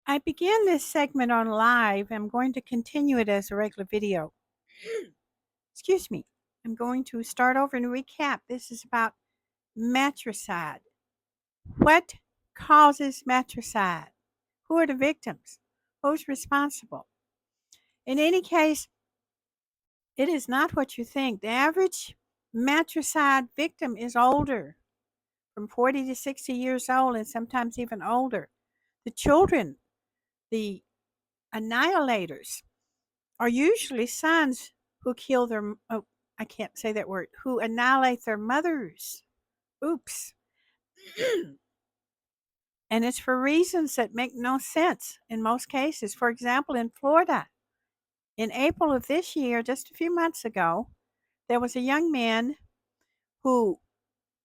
I began this segment on live. I'm going to continue it as a regular video. Excuse me. I'm going to start over and recap. This is about matricide. What causes matricide? Who are the victims? Who's responsible? In any case, it is not what you think. The average matricide victim is older, from 40 to 60 years old, and sometimes even older. The children, the annihilators, are usually sons who kill their I can't say that word, who annihilate their mothers. Oops. And it's for reasons that make no sense in most cases. For example, in Florida, in April of this year, just a few months ago, there was a young man who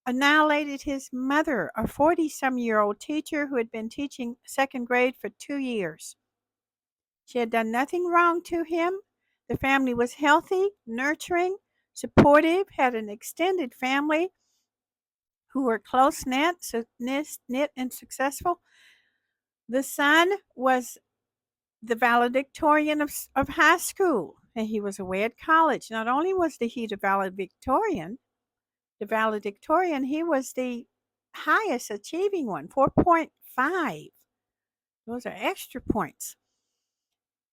annihilated his mother, a 40-some-year-old teacher who had been teaching second grade for 2 years. She had done nothing wrong to him. The family was healthy, nurturing, supportive, had an extended family who were close knit and successful. The son was the valedictorian of high school, and he was away at college. Not only was he the valedictorian, he was the highest achieving one, 4.5. Those are extra points.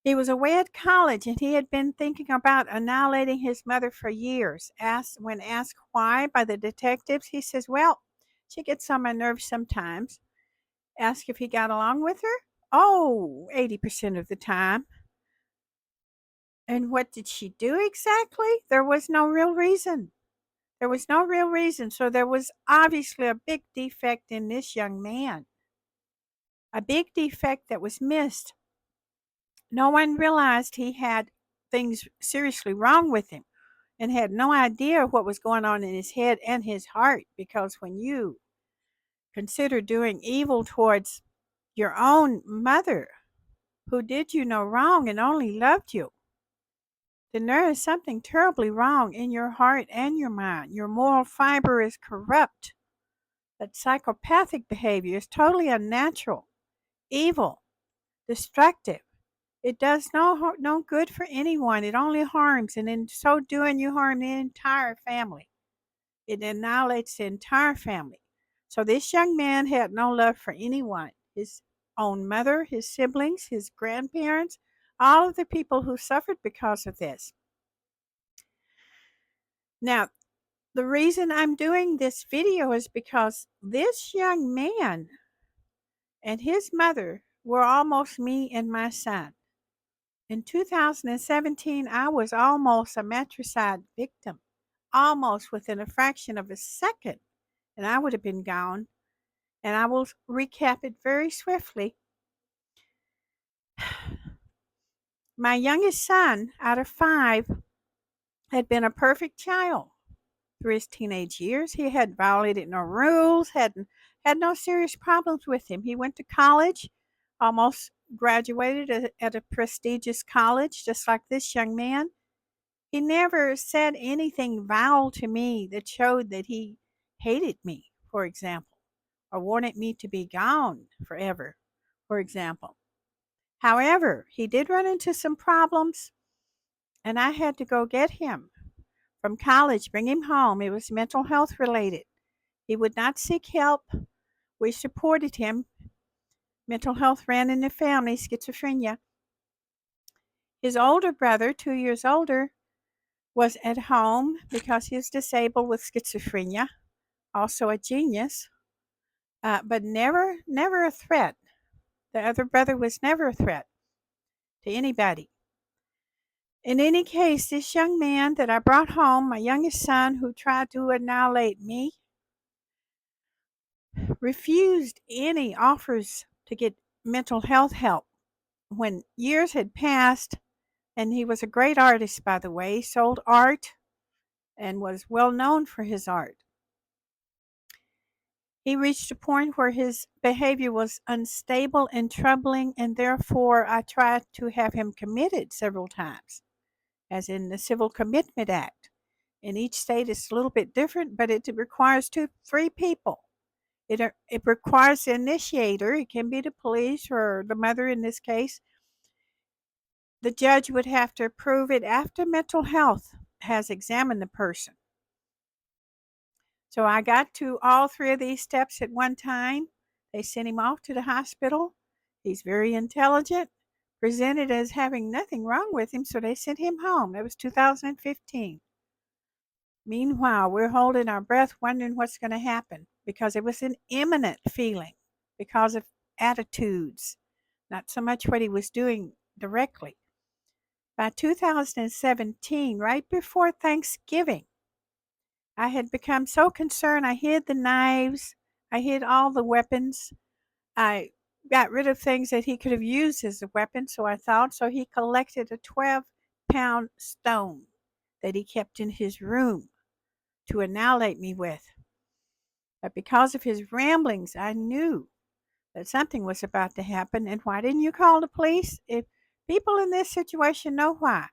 He was away at college and he had been thinking about annihilating his mother for years. When asked why by the detectives, he says, "Well, she gets on my nerves sometimes." Asked if he got along with her? Oh, 80% of the time. And what did she do exactly? There was no real reason. There was no real reason. So there was obviously a big defect in this young man, a big defect that was missed. No one realized he had things seriously wrong with him and had no idea what was going on in his head and his heart, because when you consider doing evil towards your own mother, who did you no wrong and only loved you, then there is something terribly wrong in your heart and your mind. Your moral fiber is corrupt. That psychopathic behavior is totally unnatural, evil, destructive. It does no good for anyone. It only harms, and in so doing, you harm the entire family. It annihilates the entire family. So this young man had no love for anyone. His own mother, his siblings, his grandparents, all of the people who suffered because of this. Now, the reason I'm doing this video is because this young man and his mother were almost me and my son. In 2017, I was almost a matricide victim, almost within a fraction of a second, and I would have been gone. And I will recap it very swiftly. My youngest son, out of 5, had been a perfect child through his teenage years. He had violated no rules, had no serious problems with him. He went to college, almost graduated at a prestigious college, just like this young man. He never said anything vile to me that showed that he hated me, for example, or wanted me to be gone forever, for example. However, he did run into some problems, and I had to go get him from college, bring him home. It was mental health related. He would not seek help. We supported him. Mental health ran in the family, schizophrenia. His older brother, 2 years older, was at home because he is disabled with schizophrenia, also a genius, but never a threat. The other brother was never a threat to anybody. In any case, this young man that I brought home, my youngest son, who tried to annihilate me, refused any offers to get mental health help. When years had passed, and he was a great artist, by the way, sold art and was well known for his art. He reached a point where his behavior was unstable and troubling, and therefore I tried to have him committed several times, as in the Civil Commitment Act. In each state, it's a little bit different, but it requires 3 people. It requires the initiator, it can be the police or the mother in this case. The judge would have to approve it after mental health has examined the person. So I got to all three of these steps at one time. They sent him off to the hospital. He's very intelligent, presented as having nothing wrong with him, so they sent him home. That was 2015. Meanwhile, we're holding our breath, wondering what's going to happen because it was an imminent feeling because of attitudes, not so much what he was doing directly. By 2017, right before Thanksgiving, I had become so concerned. I hid the knives, I hid all the weapons. I got rid of things that he could have used as a weapon, so I thought. So he collected a 12-pound stone that he kept in his room to annihilate me with. But because of his ramblings, I knew that something was about to happen. And why didn't you call the police? If people in this situation know why.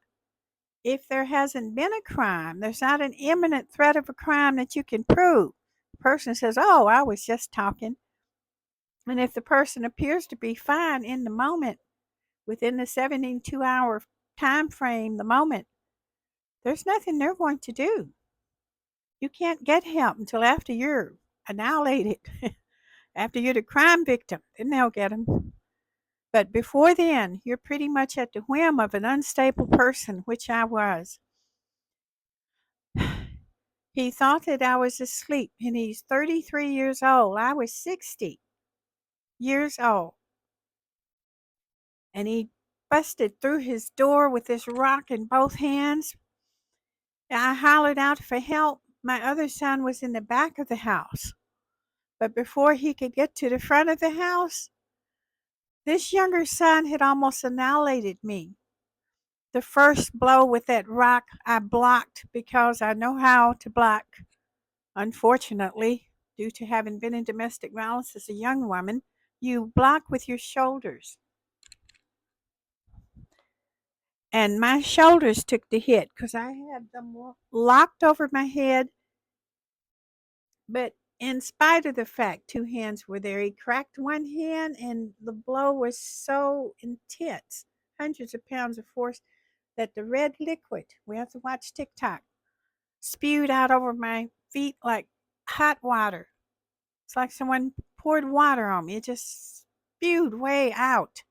If there hasn't been a crime, there's not an imminent threat of a crime that you can prove. The person says, "Oh, I was just talking." And if the person appears to be fine in the moment, within the 72-hour time frame, the moment, there's nothing they're going to do. You can't get help until after you're annihilated, after you're the crime victim, then they'll get them. But before then, you're pretty much at the whim of an unstable person, which I was. He thought that I was asleep, and he's 33 years old. I was 60 years old. And he busted through his door with this rock in both hands. I hollered out for help. My other son was in the back of the house. But before he could get to the front of the house, this younger son had almost annihilated me. The first blow with that rock I blocked because I know how to block. Unfortunately, due to having been in domestic violence as a young woman, you block with your shoulders. And my shoulders took the hit because I had them locked over my head. But in spite of the fact two hands were there, he cracked one hand and the blow was so intense, hundreds of pounds of force, that the red liquid, we have to watch TikTok, spewed out over my feet like hot water. It's like someone poured water on me. It just spewed way out.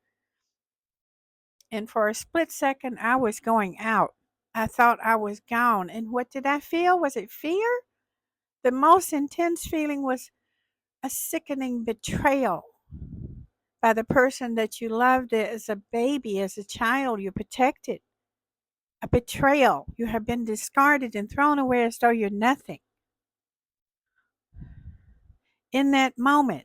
And for a split second, I was going out. I thought I was gone. And what did I feel? Was it fear? The most intense feeling was a sickening betrayal by the person that you loved as a baby, as a child, you protected. A betrayal. You have been discarded and thrown away as though you're nothing. In that moment,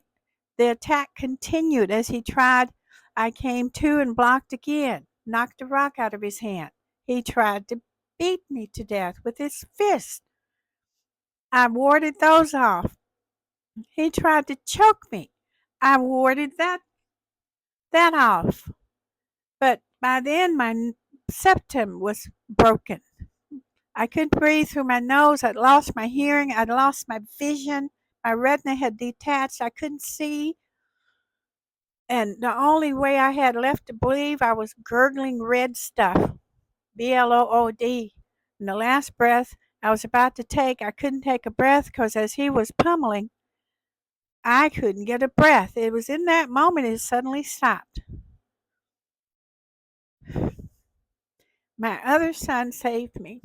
the attack continued as he tried. I came to and blocked again, knocked a rock out of his hand. He tried to beat me to death with his fist. I warded those off. He tried to choke me. I warded that off. But by then my septum was broken. I couldn't breathe through my nose. I'd lost my hearing. I'd lost my vision. My retina had detached. I couldn't see. And the only way I had left to believe, I was gurgling red stuff. BLOOD. And the last breath I was about to take, I couldn't take a breath because as he was pummeling, I couldn't get a breath. It was in that moment it suddenly stopped. My other son saved me.